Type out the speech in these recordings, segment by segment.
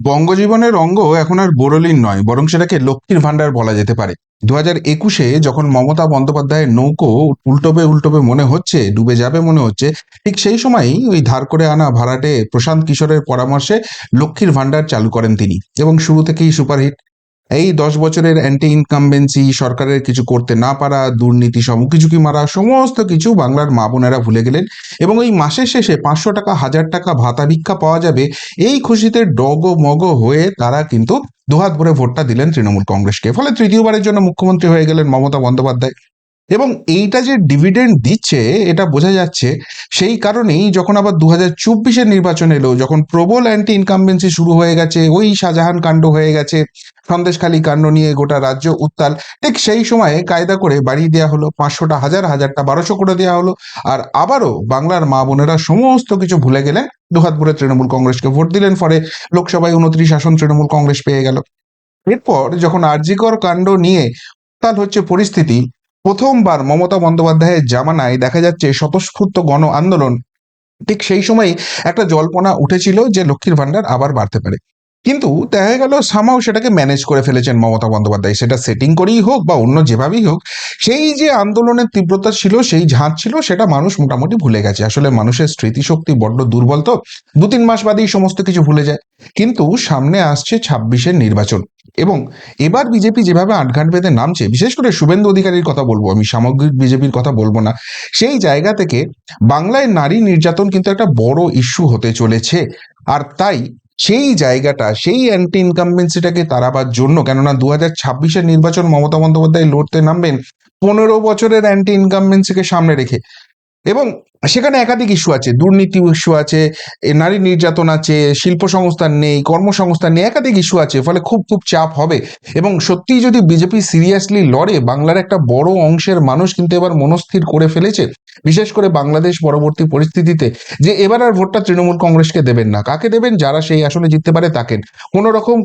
বঙ্গজীবনের অঙ্গ এখন আর বোরোলিন নয়, বরং সেটাকে লক্ষ্মীর ভাণ্ডার বলা যেতে পারে। 2021-এ যখন মমতা বন্দ্যোপাধ্যায়ের নৌকো উল্টোবে উল্টোবে মনে হচ্ছে, ডুবে যাবে মনে হচ্ছে, ঠিক সেই সময়ই ওই ধার করে আনা ভাড়াটে প্রশান্ত কিশোরের পরামর্শে লক্ষ্মীর ভাণ্ডার চালু করেন তিনি, এবং শুরু থেকেই সুপারহিট। এই 10 বছরের অ্যান্টি ইনকামবেন্সি, সরকারের কিছু করতে না পারা, দুর্নীতি, সমুকিঝুঁকি মারা, সমস্ত কিছু বাংলার মা বোনেরা ভুলে গেলেন। এবং এই মাসের শেষে 500 টাকা, 1000 টাকা ভাতা ভিক্ষা পাওয়া যাবে, এই খুশিতে ডগমগ হয়ে তারা কিন্তু দুহাত ভরে ভোটটা দিলেন তৃণমূল কংগ্রেসকে। ফলে তৃতীয়বারের জন্য মুখ্যমন্ত্রী হয়ে গেলেন মমতা বন্দ্যোপাধ্যায়। এবং এইটা যে ডিভিডেন্ড দিচ্ছে, এটা বোঝা যাচ্ছে সেই কারণেই যখন আবার 2024-এর নির্বাচন এলো, যখন প্রবল অ্যান্টি ইনকামবেন্সি শুরু হয়ে গেছে, ওই শাহজাহান কাণ্ড হয়ে গেছে, সন্দেশখালী কাণ্ড নিয়ে গোটা রাজ্য উত্তাল, ঠিক সেই সময়ে কায়দা করে বাড়িয়ে দেওয়া হলো 500টা, হাজারটা 1200 করে দেওয়া হলো। আর আবারও বাংলার মা বোনেরা সমস্ত কিছু ভুলে গেলেন, দুহাত ভরে তৃণমূল কংগ্রেসকে ভোট দিলেন। ফলে লোকসভায় 29 আসন তৃণমূল কংগ্রেস পেয়ে গেল। এরপর যখন আরজিকর কাণ্ড নিয়ে উত্তাল হচ্ছে পরিস্থিতি, প্রথমবার মমতা বন্দ্যোপাধ্যায়ের জামানায় দেখা যাচ্ছে স্বতঃস্ফূর্ত গণ আন্দোলন, ঠিক সেই সময়ই একটা জল্পনা উঠেছিল যে লক্ষ্মীর ভাণ্ডার আবার বাড়তে পারে। কিন্তু দেখা গেল সামাও সেটাকে ম্যানেজ করে ফেলেছেন মমতা বন্দ্যোপাধ্যায়, সেটা সেটিং করেই হোক বা অন্য যেভাবেই হোক। সেই যে আন্দোলনের তীব্রতা ছিল, সেই ঝাঁজ ছিল, সেটা মানুষ মোটামুটি ভুলে গেছে। আসলে মানুষের স্মৃতিশক্তি বড্ড দুর্বল, তো 2-3 মাস বাদেই সমস্ত কিছু ভুলে যায়। কিন্তু সামনে আসছে 26-এর নির্বাচন, এবং এবার বিজেপি যেভাবে আটঘাট বেঁধে নামছে, বিশেষ করে শুভেন্দু অধিকারীর কথা বলবো আমি, সামগ্রিক বিজেপির কথা বলবো না, সেই জায়গা থেকে বাংলায় নারী নির্যাতন কিন্তু একটা বড় ইস্যু হতে চলেছে। আর তাই সেই জায়গাটা, সেই অ্যান্টি ইনকামবেন্সিটাকে তাড়াবার জন্য, কেননা 2026-এর নির্বাচন মমতা বন্দ্যোপাধ্যায় লড়তে নামবেন 15 বছরের অ্যান্টি ইনকামবেন্সিকে সামনে রেখে। এবং সেখানে একাধিক ইস্যু আছে, দুর্নীতি ইস্যু আছে, নারী নির্যাতন আছে, শিল্প সংস্থান নেই, কর্মসংস্থান নেই, একাধিক ইস্যু আছে। ফলে খুব খুব চাপ হবে। এবং সত্যিই যদি বিজেপি সিরিয়াসলি লড়ে, বাংলার একটা বড় অংশের মানুষ কিন্তু এবার মনস্থির করে ফেলেছে, বিশেষ করে বাংলাদেশ পরবর্তী পরিস্থিতিতে, যে এবার আর ভোটটা তৃণমূল কংগ্রেসকে দেবেন না। কাকে দেবেন? যারা সেই আসনে জিততে পারে তাকে।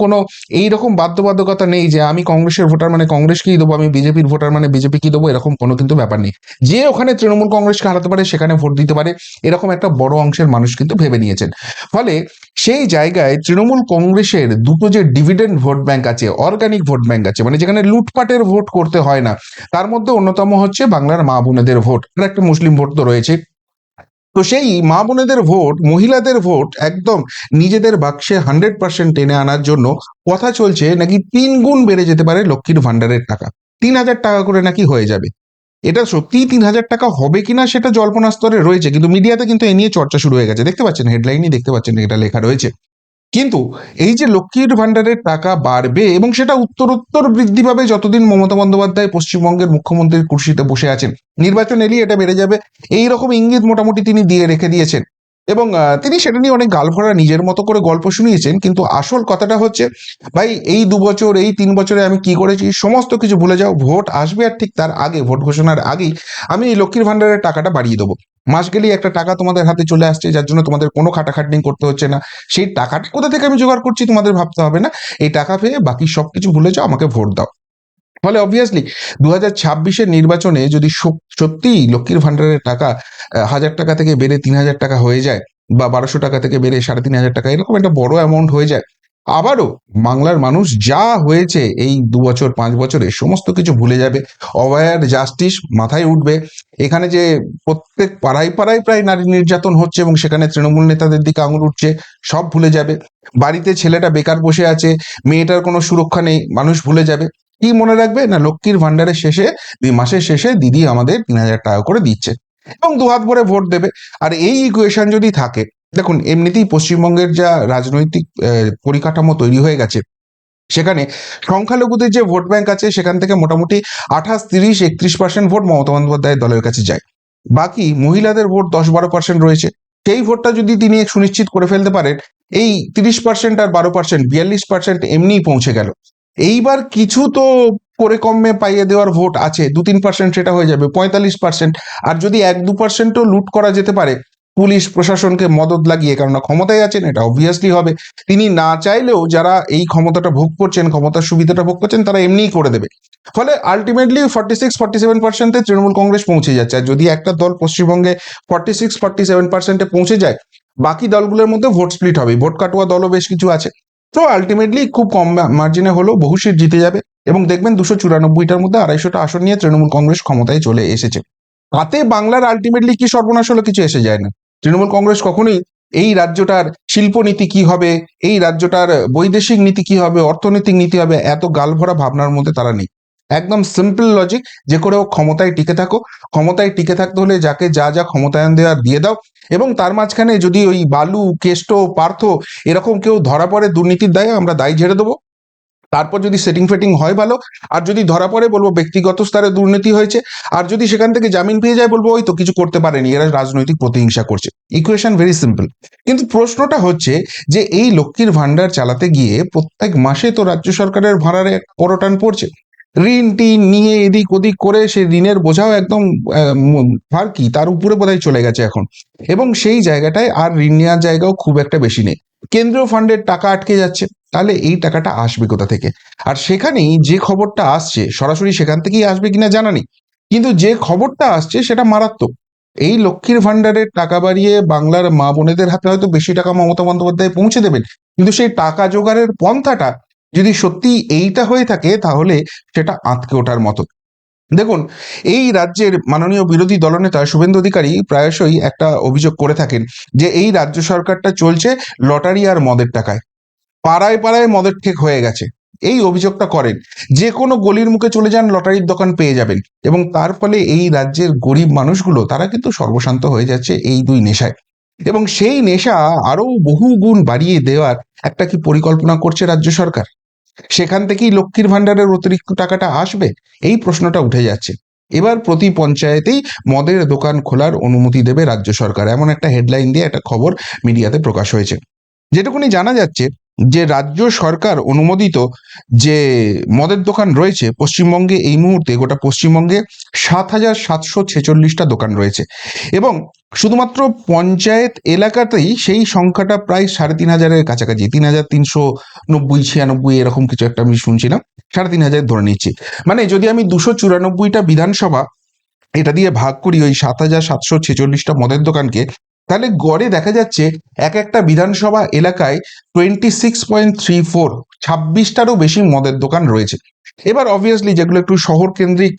কোনো এইরকম বাধ্যবাধকতা নেই যে আমি কংগ্রেসের ভোটার মানে কংগ্রেসকেই দেবো, আমি বিজেপির ভোটার মানে বিজেপিকেই দেবো, এরকম কোনো কিন্তু ব্যাপার নেই। যে ওখানে তৃণমূল কংগ্রেসকে হারাতে পারে সেখানে ভোট দিতে পারে, এরকম একটা বড় অংশের মানুষ কিন্তু ভেবে নিয়েছেন। ফলে সেই জায়গায় তৃণমূল কংগ্রেসের দুটো যে ডিভিডেন্ড ভোট ব্যাংক আছে, অর্গানিক ভোট ব্যাংক আছে, মানে যেখানে লুটপাটের ভোট করতে হয় না, তার মধ্যে অন্যতম হচ্ছে বাংলার মা বোনেদের ভোট, আর একটা মুসলিম ভোট তো রয়েছে। তো সেই মা বোনেদের ভোট, মহিলাদের ভোট একদম নিজেদের বাক্সে 100% টেনে আনার জন্য কথা চলছে নাকি 3 গুণ বেড়ে যেতে পারে লক্ষ্মীর ভাণ্ডারের টাকা। 3000 টাকা করে নাকি হয়ে যাবে। এটা সত্যিই 3000 টাকা হবে কিনা সেটা জল্পনা স্তরে রয়েছে, কিন্তু মিডিয়াতে কিন্তু এ নিয়ে চর্চা শুরু হয়ে গেছে। দেখতে পাচ্ছেন, হেডলাইনই দেখতে পাচ্ছেন, এটা লেখা রয়েছে। কিন্তু এই যে লক্ষ্মীর ভাণ্ডারের টাকা বাড়বে এবং সেটা উত্তরোত্তর বৃদ্ধি পাবে যতদিন মমতা বন্দ্যোপাধ্যায় পশ্চিমবঙ্গের মুখ্যমন্ত্রীর কুর্সিতে বসে আছেন, নির্বাচন এলেই এটা বেড়ে যাবে, এই রকম ইঙ্গিত মোটামুটি তিনি দিয়ে রেখে দিয়েছেন। এবং তিনি সেটা নিয়ে অনেক গালভরা নিজের মতো করে গল্প শুনিয়েছেন। কিন্তু আসল কথাটা হচ্ছে, ভাই এই 2 বছর, এই 3 বছরে আমি কি করেছি সমস্ত কিছু ভুলে যাও। ভোট আসবে, আর ঠিক তার আগে, ভোট ঘোষণার আগেই আমি এই লক্ষ্মীর ভাণ্ডারের টাকাটা বাড়িয়ে দেবো। মাস গেলেই একটা টাকা তোমাদের হাতে চলে আসছে, যার জন্য তোমাদের কোনো খাটাখাটনি করতে হচ্ছে না। সেই টাকাটা কোথা থেকে আমি জোগাড় করছি তোমাদের ভাবতে হবে না। এই টাকা পেয়ে বাকি সবকিছু ভুলে যাও, আমাকে ভোট দাও। ফলে অবভিয়াসলি 2026-এর নির্বাচনে যদি সত্যিই লক্ষ্মীর ভাণ্ডারের টাকা 1000 টাকা থেকে বেড়ে 3000 টাকা হয়ে যায়, বা 1200 টাকা থেকে বেড়ে 3500 টাকা, এরকম একটা বড় অ্যামাউন্ট হয়ে যায়, আবারও বাংলার মানুষ যা হয়েছে এই 2 বছর 5 বছরে সমস্ত কিছু ভুলে যাবে। অওয়্যার জাস্টিস মাথায় উঠবে। এখানে যে প্রত্যেক পাড়ায় পাড়ায় প্রায় নারী নির্যাতন হচ্ছে এবং সেখানে তৃণমূল নেতাদের দিকে আঙুল উঠছে, সব ভুলে যাবে। বাড়িতে ছেলেটা বেকার বসে আছে, মেয়েটার কোনো সুরক্ষা নেই, মানুষ ভুলে যাবে। কি মনে রাখবে না, লক্ষ্মীর ভাণ্ডারের শেষে, মাসের শেষে দিদি আমাদের 3000 টাকা করে দিচ্ছে, এবং দুহাত ভরে ভোট দেবে। আর এই ইকুয়েশন যদি থাকে, দেখুন এমনিতেই পশ্চিমবঙ্গের যা রাজনৈতিক পরিকাঠামো তৈরি হয়ে গেছে, সেখানে সংখ্যালঘুদের যে ভোট ব্যাংক আছে সেখান থেকে মোটামুটি 28, 30, 31% ভোট মমতা বন্দ্যোপাধ্যায়ের দলের কাছে যায়। বাকি মহিলাদের ভোট 10-12% রয়েছে। সেই ভোটটা যদি তিনি সুনিশ্চিত করে ফেলতে পারেন, এই 30% আর 12%, 42% এমনিই পৌঁছে গেল। এইবার কিছু তো করে কমে পাইয়ে দেওয়ার ভোট আছে, 2-3%, সেটা হয়ে যাবে 45%। আর যদি 1-2%ও লুট করা যেতে পারে পুলিশ প্রশাসনকে মদত লাগিয়ে, কেননা ক্ষমতায় আছেন, এটা অবভিয়াসলি হবে। তিনি না চাইলেও যারা এই ক্ষমতাটা ভোগ করছেন, ক্ষমতার সুবিধাটা ভোগ করছেন, তারা এমনিই করে দেবে। ফলে আলটিমেটলি 46-47%-এ তৃণমূল কংগ্রেস পৌঁছে যাচ্ছে। আর যদি একটা দল পশ্চিমবঙ্গে 46-47%-এ পৌঁছে যায়, বাকি দলগুলোর মধ্যে ভোট স্প্লিট হবে। ভোট কাটুয়া দলও বেশ কিছু আছে। তো আলটিমেটলি খুব কম মার্জিনে হলেও বহু সিট জিতে যাবে, এবং দেখবেন 294টার মধ্যে 250টা আসন নিয়ে তৃণমূল কংগ্রেস ক্ষমতায় চলে এসেছে। তাতে বাংলার আলটিমেটলি কি সর্বনাশ হলো, কিছু এসে যায় না। তৃণমূল কংগ্রেস কখনোই এই রাজ্যটার শিল্পনীতি কি হবে, এই রাজ্যটার বৈদেশিক নীতি কি হবে, অর্থনৈতিক নীতি হবে, এত গালভরা ভাবনার মধ্যে তারা নেই। একদম সিম্পল লজিক, যে করেও ক্ষমতায় টিকে থাকো। ক্ষমতায় টিকে থাকতে হলে যাকে যা যা ক্ষমতায়ন দেওয়ার দিয়ে দাও, এবং তার মাঝখানে যদি ওই বালু, কেষ্ট, পার্থ এরকম কেউ ধরা পড়ে দুর্নীতির দায়ে, আমরা দায় ঝেড়ে দেবো। তারপর যদি সেটিং ফেটিং হয় ভালো, আর যদি ধরা পড়ে বলবো ব্যক্তিগত স্তরে দুর্নীতি হয়েছে, আর যদি সেখান থেকে জামিন পেয়ে যায় বলবো ওই তো কিছু করতে পারেনি, এরা রাজনৈতিক প্রতিহিংসা করছে। Equation very simple. কিন্তু প্রশ্নটা হচ্ছে যে এই লক্ষ্মীর ভান্ডার চালাতে গিয়ে প্রত্যেক মাসে তো রাজ্য সরকারের ভাড়ারে পরটান পড়ছে। ঋণ টিন নিয়ে এদিক ওদিক করে সেই ঋণের বোঝাও একদম আর কি তার উপরে বোধহয় চলে গেছে এখন। এবং সেই জায়গাটায় আর ঋণ নেওয়ার জায়গাও খুব একটা বেশি নেই। কেন্দ্রীয় ফান্ডের টাকা আটকে যাচ্ছে। তাহলে এই টাকাটা আসবে কোথা থেকে? আর সেখানেই যে খবরটা আসছে, সরাসরি সেখান থেকেই আসবে কিনা জানা নেই, কিন্তু যে খবরটা আসছে সেটা মারাত্মক। এই লক্ষ্মীর ভান্ডারের টাকা বাড়িয়ে বাংলার মা বোনেদের হাতে হয়তো বেশি টাকা মমতা বন্দ্যোপাধ্যায় পৌঁছে দেবেন, কিন্তু সেই টাকা জোগাড়ের পন্থাটা যদি সত্যি এইটা হয়ে থাকে, তাহলে সেটা আঁতকে ওঠার মতো। দেখুন, এই রাজ্যের মাননীয় বিরোধী দলনেতা শুভেন্দু অধিকারী প্রায়শই একটা অভিযোগ করে থাকেন, যে এই রাজ্য সরকারটা চলছে লটারি আর মদের টাকায়। পাড়ায় পাড়ায় মদের ঠেক হয়ে গেছে, এই অভিযোগটা করেন। যে কোনো গলির মুখে চলে যান, লটারির দোকান পেয়ে যাবেন। এবং তার ফলে এই রাজ্যের গরিব মানুষগুলো তারা কিন্তু সর্বশান্ত হয়ে যাচ্ছে এই দুই নেশায়। এবং সেই নেশা আরো বহু গুণ বাড়িয়ে দেওয়ার একটা কি পরিকল্পনা করছে রাজ্য সরকার? সেখান থেকেই লক্ষ্মীর ভান্ডারের অতিরিক্ত টাকাটা আসবে, এই প্রশ্নটা উঠে যাচ্ছে। এবার প্রতি পঞ্চায়েতেই মদের দোকান খোলার অনুমতি দেবে রাজ্য সরকার, এমন একটা হেডলাইন দিয়ে একটা খবর মিডিয়াতে প্রকাশ হয়েছে। যেটুকুনি জানা যাচ্ছে, যে রাজ্য সরকার অনুমোদিত যে মদের দোকান রয়েছে পশ্চিমবঙ্গে, এই মুহূর্তে গোটা পশ্চিমবঙ্গে 7,746টা দোকান রয়েছে। এবং শুধুমাত্র পঞ্চায়েত এলাকাতেই সেই সংখ্যাটা প্রায় 3,500-এর কাছাকাছি, 3,390, 96 এরকম কিছু একটা আমি শুনছিলাম। 3,500 ধরে নিচ্ছি। মানে যদি আমি 294টা বিধানসভা এটা দিয়ে ভাগ করি ওই 7,746টা মদের দোকানকে, তাহলে গড়ে দেখা যাচ্ছে এক একটা বিধানসভা এলাকায় 26.34, 26টারও বেশি মদের দোকান রয়েছে। এবার অবভিয়াসলি যেগুলো একটু শহর কেন্দ্রিক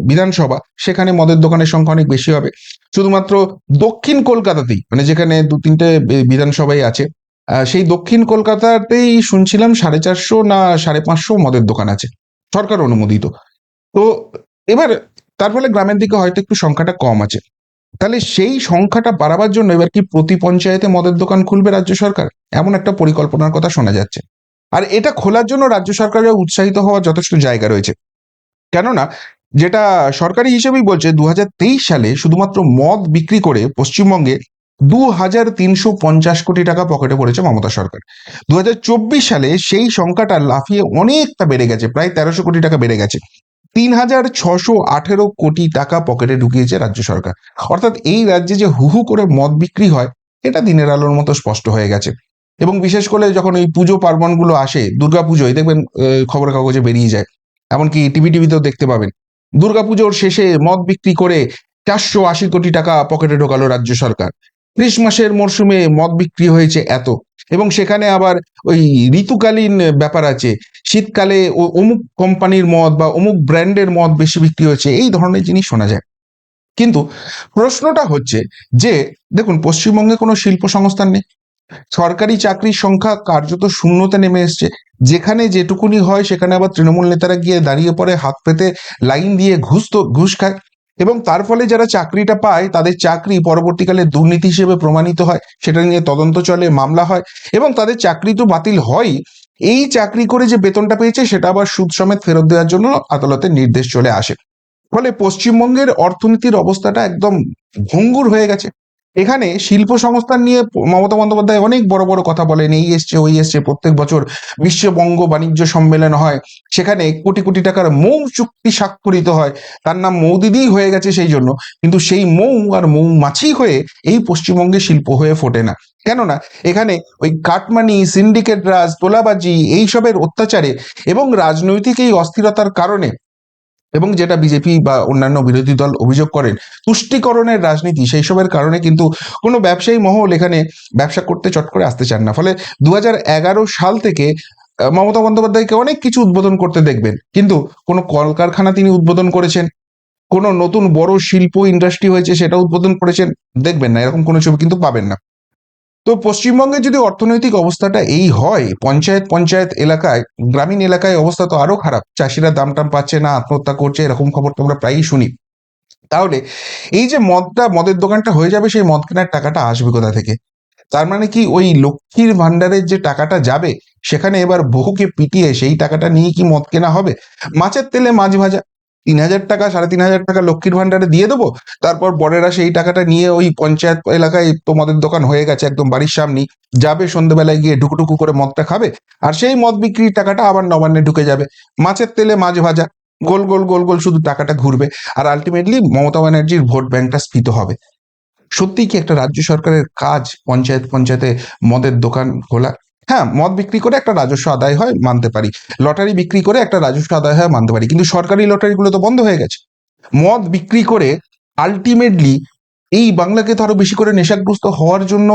বিধানসভা, সেখানে মদের দোকানের সংখ্যা অনেক বেশি হবে। শুধুমাত্র দক্ষিণ কলকাতাতেই, মানে যেখানে 2-3টে বিধানসভাই আছে, সেই দক্ষিণ কলকাতাতেই শুনছিলাম 450 না 550 মদের দোকান আছে, সরকার অনুমোদিত। তো এবার তার ফলে গ্রামের দিকে হয়তো একটু সংখ্যাটা কম আছে। তাহলে সেই সংখ্যাটা বাড়াবার জন্য এবার কি প্রতি পঞ্চায়েতে মদের দোকান খুলবে রাজ্য সরকার? এমন একটা পরিকল্পনার কথা শোনা যাচ্ছে। আর এটা খোলার জন্য রাজ্য সরকারের উৎসাহিত হওয়ার যথেষ্ট জায়গা রয়েছে। কেননা যেটা সরকারি হিসেবেই বলছে, 2023 সালে শুধুমাত্র মদ বিক্রি করে পশ্চিমবঙ্গে 2,350 কোটি টাকা পকেটে পড়েছে মমতা সরকার। 2024 সালে সেই সংখ্যাটা লাফিয়ে অনেকটা বেড়ে গেছে, প্রায় 1,300 কোটি টাকা বেড়ে গেছে। 3,618 কোটি টাকা পকেটে ঢুকিয়েছে রাজ্য সরকার। অর্থাৎ এই রাজ্যে যে হু হু করে মদ বিক্রি হয়, এটা দিনের আলোর মতো স্পষ্ট হয়ে গেছে। এবং বিশেষ করে যখন ওই পুজো পার্বণগুলো আসে, দুর্গাপুজোয় দেখবেন খবরের কাগজে বেরিয়ে যায়, এমনকি টিভিতেও দেখতে পাবেন, দুর্গাপুজোর শেষে মদ বিক্রি করে 480 কোটি টাকা পকেটে ঢোকালো রাজ্য সরকার। ক্রিসমাসের মরশুমে মদ বিক্রি হয়েছে এত। এবং সেখানে আবার ওই ঋতুকালীন ব্যাপার আছে, শীতকালে অমুক কোম্পানির মদ বা অমুক ব্র্যান্ডের মদ বেশি বিক্রি হয়েছে, এই ধরনের জিনিস শোনা যায়। কিন্তু প্রশ্নটা হচ্ছে যে, দেখুন, পশ্চিমবঙ্গে কোনো শিল্প সংস্থান নেই, সরকারি চাকরির সংখ্যা কার্যত শূন্যতে নেমে এসছে। যেখানে যেটুকুনি হয় সেখানে আবার তৃণমূল নেতারা গিয়ে দাঁড়িয়ে পড়ে, হাত পেতে লাইন দিয়ে ঘুষ খায়। এবং তার ফলে যারা চাকরিটা পায় তাদের চাকরি পরবর্তীকালে দুর্নীতি হিসেবে প্রমাণিত হয়, সেটা নিয়ে তদন্ত চলে, মামলা হয়, এবং তাদের চাকরি তো বাতিল হয়। এই চাকরি করে যে বেতনটা পেয়েছে সেটা আবার সুদ সমেত ফেরত দেওয়ার জন্য আদালতের নির্দেশ চলে আসে। ফলে পশ্চিমবঙ্গের অর্থনীতির অবস্থাটা একদম ভঙ্গুর হয়ে গেছে। এখানে শিল্প সংস্থান নিয়ে মমতা বন্দ্যোপাধ্যায় অনেক বড় বড় কথা বলেন, এই এসছে ওই এসছে, প্রত্যেক বছর বিশ্ববঙ্গ বাণিজ্য সম্মেলন হয়, সেখানে কোটি কোটি টাকার মৌ চুক্তি স্বাক্ষরিত হয়। তার নাম মৌদিদি হয়ে গেছে সেই জন্য, কিন্তু সেই মৌ আর মৌমাছি হয়ে এই পশ্চিমবঙ্গে শিল্প হয়ে ফোটে না। কেননা এখানে ওই কাটমানি, সিন্ডিকেট রাজ, তোলাবাজি, এইসবের অত্যাচারে এবং রাজনৈতিক এই অস্থিরতার কারণে এবং যেটা বিজেপি বা অন্যান্য বিরোধী দল অভিযোগ করেন তুষ্টিকরণের রাজনীতি, সেই সবের কারণে কিন্তু কোনো ব্যবসায়ী মহল এখানে ব্যবসা করতে চট করে আসতে চান না। ফলে 2011 সাল থেকে মমতা বন্দ্যোপাধ্যায়কে অনেক কিছু উদ্বোধন করতে দেখবেন, কিন্তু কোনো কলকারখানা তিনি উদ্বোধন করেছেন, কোনো নতুন বড় শিল্প ইন্ডাস্ট্রি হয়েছে সেটা উদ্বোধন করেছেন দেখবেন না, এরকম কোনো ছবি কিন্তু পাবেন না। তো পশ্চিমবঙ্গের যদি অর্থনৈতিক অবস্থাটা এই হয়, পঞ্চায়েত পঞ্চায়েত এলাকায়, গ্রামীণ এলাকায় অবস্থা তো আরো খারাপ, চাষিরা দাম টাম পাচ্ছে না, আত্মহত্যা করছে, এরকম খবর তো আমরা প্রায়ই শুনি। তাহলে এই যে মদের দোকানটা হয়ে যাবে, সেই মদ কেনার টাকাটা আসবে কোথা থেকে? তার মানে কি ওই লক্ষ্মীর ভান্ডারের যে টাকাটা যাবে, সেখানে এবার বহুকে পিটিয়ে সেই টাকাটা নিয়ে কি মদ কেনা হবে? মাছের তেলে মাছ ভাজা, 3,000 টাকা 3,500 টাকা লক্ষ্মীর ভান্ডারে দিয়ে দেবো, তারপর বড়েরা সেই টাকাটা নিয়ে ওই পঞ্চায়েত এলাকায় তো মদের দোকান হয়ে গেছে একদম বাড়ির সামনেই, যাবে সন্ধ্যেবেলায় গিয়ে ঢুকুটুকু করে মদটা খাবে, আর সেই মদ বিক্রির টাকাটা আবার নবান্নে ঢুকে যাবে। মাছের তেলে মাছ ভাজা, গোল গোল গোল গোল শুধু টাকাটা ঘুরবে, আর আলটিমেটলি মমতা ব্যানার্জির ভোট ব্যাংকটা স্ফীত হবে। সত্যিই কি একটা রাজ্য সরকারের কাজ পঞ্চায়েত পঞ্চায়েতে মদের দোকান খোলা? হ্যাঁ, মদ বিক্রি করে একটা রাজস্ব আদায় হয় মানতে পারি, লটারি বিক্রি করে একটা রাজস্ব আদায় হয় মানতে পারি, কিন্তু সরকারি লটারিগুলো তো বন্ধ হয়ে গেছে। মদ বিক্রি করে আলটিমেটলি এই বাংলাকে তো আরো বেশি করে নেশাগ্রস্ত হওয়ার জন্য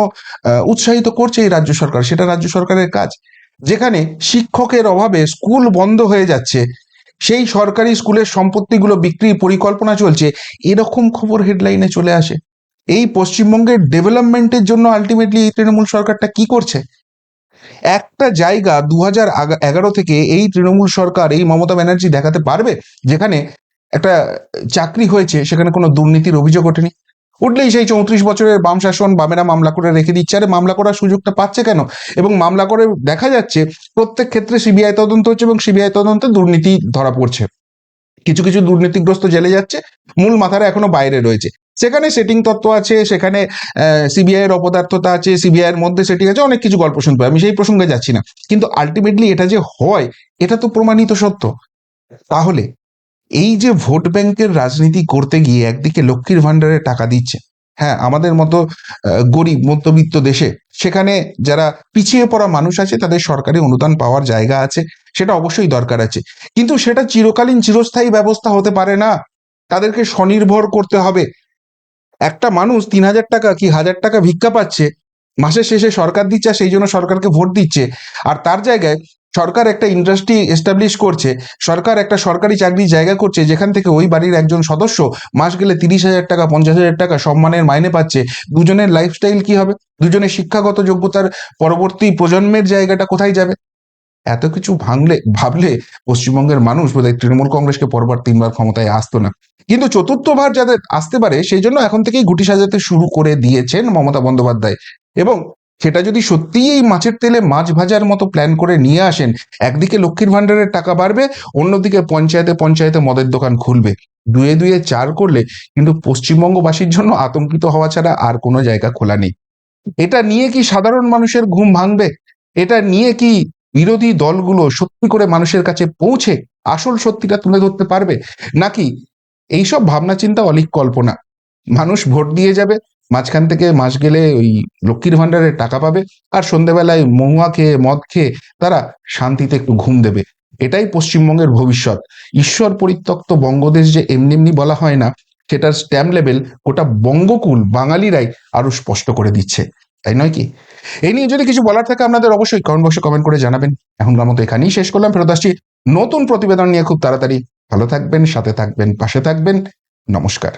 উৎসাহিত করছে এই রাজ্য সরকার, সেটা রাজ্য সরকারের কাজ। যেখানে শিক্ষকের অভাবে স্কুল বন্ধ হয়ে যাচ্ছে, সেই সরকারি স্কুলের সম্পত্তিগুলো বিক্রির পরিকল্পনা চলছে, এরকম খবর হেডলাইনে চলে আসে। এই পশ্চিমবঙ্গের ডেভেলপমেন্টের জন্য আলটিমেটলি এই তৃণমূল সরকারটা কি করছে? একটা জায়গা 2011 থেকে এই তৃণমূল সরকার, এই মমতা ব্যানার্জি দেখাতে পারবে যেখানে একটা চাকরি হয়েছে, সেখানে কোনো দুর্নীতির অভিযোগ ওঠেনি? উঠলেই সেই 34 বছরের বাম শাসন, বামেরা মামলা করে রেখে দিচ্ছে। আরে মামলা করার সুযোগটা পাচ্ছে কেন? এবং মামলা করে দেখা যাচ্ছে প্রত্যেক ক্ষেত্রে সিবিআই তদন্ত হচ্ছে এবং সিবিআই তদন্তে দুর্নীতি ধরা পড়ছে। কিছু কিছু দুর্নীতিগ্রস্ত জেলে যাচ্ছে, মূল মাথারা এখনো বাইরে রয়েছে। সেখানে সেটিং তত্ত্ব আছে, সেখানে সিবিআই এর অপদার্থতা আছে, সিবিআই এর মধ্যে সেটিং আছে, অনেক কিছু গল্প শুনতে হয়, আমি সেই প্রসঙ্গে যাচ্ছি না। কিন্তু আলটিমেটলি এটা যে হয়, এটা তো প্রমাণিত সত্য। তাহলে এই যে ভোট ব্যাংকের রাজনীতি করতে গিয়ে একদিকে লক্ষ্মীর ভান্ডারে টাকা দিচ্ছে, হ্যাঁ আমাদের মতো গরিব মধ্যবিত্ত দেশে সেখানে যারা পিছিয়ে পড়া মানুষ আছে তাদের সরকারি অনুদান পাওয়ার জায়গা আছে, সেটা অবশ্যই দরকার আছে, কিন্তু সেটা চিরকালীন চিরস্থায়ী ব্যবস্থা হতে পারে না। তাদেরকে স্বনির্ভর করতে হবে। একটা মানুষ 3,000 টাকা কি 1,000 টাকা ভিক্ষা পাচ্ছে, মাসের শেষে সরকার দিচ্ছে আর সেই জন্য সরকারকে ভোট দিচ্ছে, আর তার জায়গায় সরকার একটা ইন্ডাস্ট্রি এস্টাবলিশ করছে, সরকার একটা সরকারি চাকরির জায়গা করছে, যেখান থেকে ওই বাড়ির একজন সদস্য মাস গেলে 30,000 টাকা 50,000 টাকা সম্মানের মাইনে পাচ্ছে। দুজনের লাইফস্টাইল কি হবে? দুজনের শিক্ষাগত যোগ্যতার পরবর্তী প্রজন্মের জায়গাটা কোথায় যাবে? এত কিছু ভাবলে পশ্চিমবঙ্গের মানুষ বোধহয় তৃণমূল কংগ্রেসকে পরবার 3বার ক্ষমতায় আসতো না। কিন্তু চতুর্থবার যাদের আসতে পারে সেই জন্য এখন থেকেই গুটি সাজাতে শুরু করে দিয়েছেন মমতা বন্দ্যোপাধ্যায়। এবং সেটা যদি সত্যিই এই মাছের তেলে মাছ ভাজার মতো প্ল্যান করে নিয়ে আসেন, একদিকে লক্ষ্মীর ভান্ডারের টাকা বাড়বে, অন্যদিকে পঞ্চায়েতে পঞ্চায়েতে মদের দোকান খুলবে, দুয়ে দুয়ে চার করলে কিন্তু পশ্চিমবঙ্গবাসীর জন্য আতঙ্কিত হওয়া ছাড়া আর কোনো জায়গা খোলা নেই। এটা নিয়ে কি সাধারণ মানুষের ঘুম ভাঙবে? এটা নিয়ে কি বিরোধী দলগুলো সত্যি করে মানুষের কাছে পৌঁছে আসল সত্যিটা তুলে ধরতে পারবে? নাকি এইসব ভাবনা চিন্তা অলীক কল্পনা? মানুষ ভোট দিয়ে যাবে, মাঝখান থেকে মাস গেলে ওই লক্ষ্মীর ভান্ডারের টাকা পাবে, আর সন্ধ্যেবেলায় মহুয়া খেয়ে মদ খেয়ে তারা শান্তিতে একটু ঘুম দেবে। এটাই পশ্চিমবঙ্গের ভবিষ্যৎ। ঈশ্বর পরিত্যক্ত বঙ্গদেশ যে এমনি এমনি বলা হয় না, সেটার স্ট্যাম্প লেভেল গোটা বঙ্গকুল বাঙালিরাই আরো স্পষ্ট করে দিচ্ছে, তাই নয় কি? এই নিয়ে যদি কিছু বলার থাকে আপনাদের অবশ্যই কমেন্ট বক্সে কমেন্ট করে জানাবেন। এখনকার মতো এখানেই শেষ করলাম, ফেরত আসছি নতুন প্রতিবেদন নিয়ে খুব তাড়াতাড়ি। ভালো থাকবেন, সাথে থাকবেন, পাশে থাকবেন। নমস্কার।